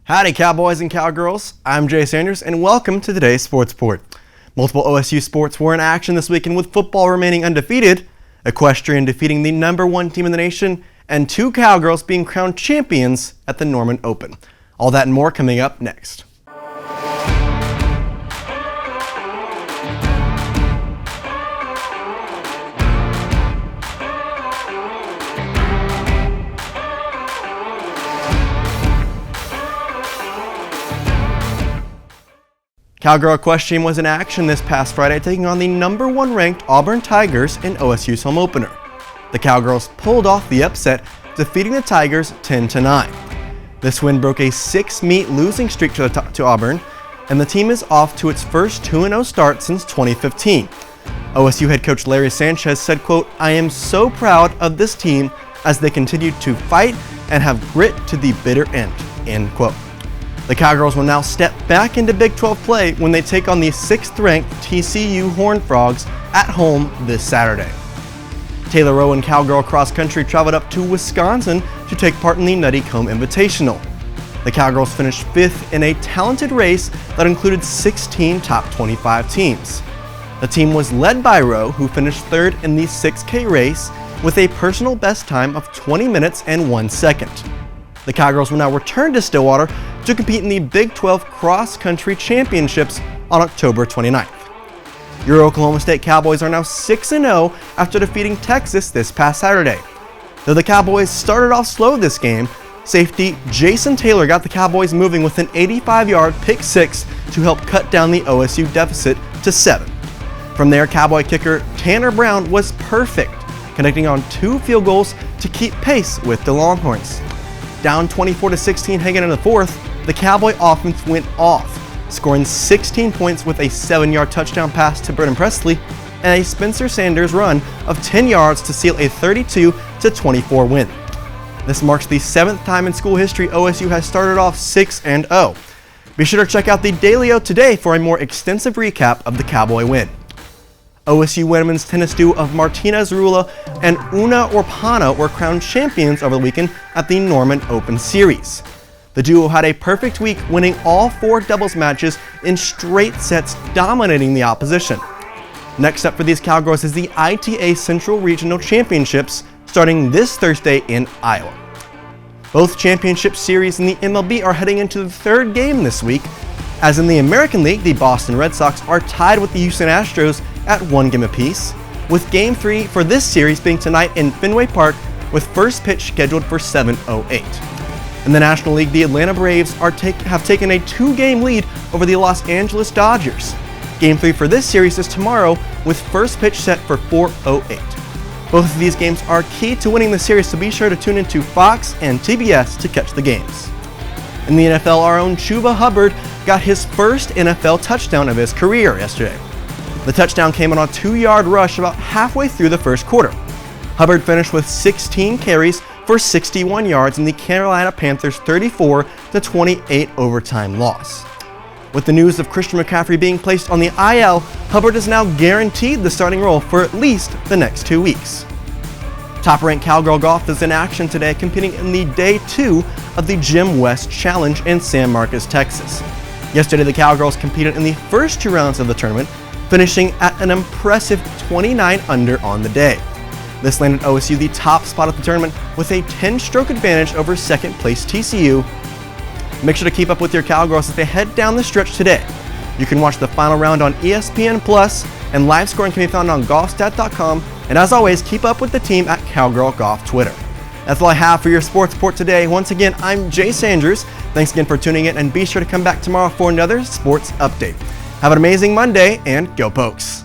Howdy Cowboys and Cowgirls, I'm Jay Sanders and welcome to today's Sports Report. Multiple OSU sports were in action this weekend with football remaining undefeated, Equestrian defeating the #1 team in the nation, and 2 Cowgirls being crowned champions at the Norman Open. All that and more coming up next. Cowgirl Equestrian was in action this past Friday, taking on the #1 ranked Auburn Tigers in OSU's home opener. The Cowgirls pulled off the upset, defeating the Tigers 10-9. This win broke a 6-meet losing streak to Auburn, and the team is off to its first 2-0 start since 2015. OSU head coach Larry Sanchez said, quote, "I am so proud of this team as they continue to fight and have grit to the bitter end," end quote. The Cowgirls will now step back into Big 12 play when they take on the 6th-ranked TCU Horned Frogs at home this Saturday. Taylor Rowan Cowgirl Cross Country traveled up to Wisconsin to take part in the Nutty Comb Invitational. The Cowgirls finished 5th in a talented race that included 16 top 25 teams. The team was led by Rowe, who finished 3rd in the 6K race with a personal best time of 20 minutes and 1 second. The Cowgirls will now return to Stillwater to compete in the Big 12 Cross Country Championships on October 29th. Your Oklahoma State Cowboys are now 6-0 after defeating Texas this past Saturday. Though the Cowboys started off slow this game, safety Jason Taylor got the Cowboys moving with an 85-yard pick six to help cut down the OSU deficit to 7. From there, Cowboy kicker Tanner Brown was perfect, connecting on 2 field goals to keep pace with the Longhorns. Down 24-16 heading into the 4th, the Cowboy offense went off, scoring 16 points with a 7-yard touchdown pass to Brennan Presley and a Spencer Sanders run of 10 yards to seal a 32-24 win. This marks the 7th time in school history OSU has started off 6-0. Be sure to check out the Daily O today for a more extensive recap of the Cowboy win. OSU women's tennis duo of Martinez Rula and Una Orpana were crowned champions over the weekend at the Norman Open Series. The duo had a perfect week, winning all 4 doubles matches in straight sets, dominating the opposition. Next up for these Cowgirls is the ITA Central Regional Championships, starting this Thursday in Iowa. Both championship series in the MLB are heading into the 3rd game this week. As in the American League, the Boston Red Sox are tied with the Houston Astros at 1 game apiece, with Game 3 for this series being tonight in Fenway Park, with first pitch scheduled for 7:08. In the National League, the Atlanta Braves have taken a 2-game lead over the Los Angeles Dodgers. Game 3 for this series is tomorrow, with first pitch set for 4:08. Both of these games are key to winning the series, so be sure to tune into Fox and TBS to catch the games. In the NFL, our own Chuba Hubbard got his first NFL touchdown of his career yesterday. The touchdown came on a 2-yard rush about halfway through the first quarter. Hubbard finished with 16 carries for 61 yards in the Carolina Panthers' 34-28 overtime loss. With the news of Christian McCaffrey being placed on the IL, Hubbard is now guaranteed the starting role for at least the next 2 weeks. Top-ranked Cowgirl Golf is in action today, competing in the Day 2 of the Jim West Challenge in San Marcos, Texas. Yesterday, the Cowgirls competed in the first 2 rounds of the tournament, finishing at an impressive 29 under on the day. This landed OSU the top spot at the tournament with a 10-stroke advantage over 2nd place TCU. Make sure to keep up with your Cowgirls as they head down the stretch today. You can watch the final round on ESPN Plus, and live scoring can be found on golfstat.com. And as always, keep up with the team at Cowgirl Golf Twitter. That's all I have for your sports report today. Once again, I'm Jay Sanders. Thanks again for tuning in, and be sure to come back tomorrow for another sports update. Have an amazing Monday, and go Pokes!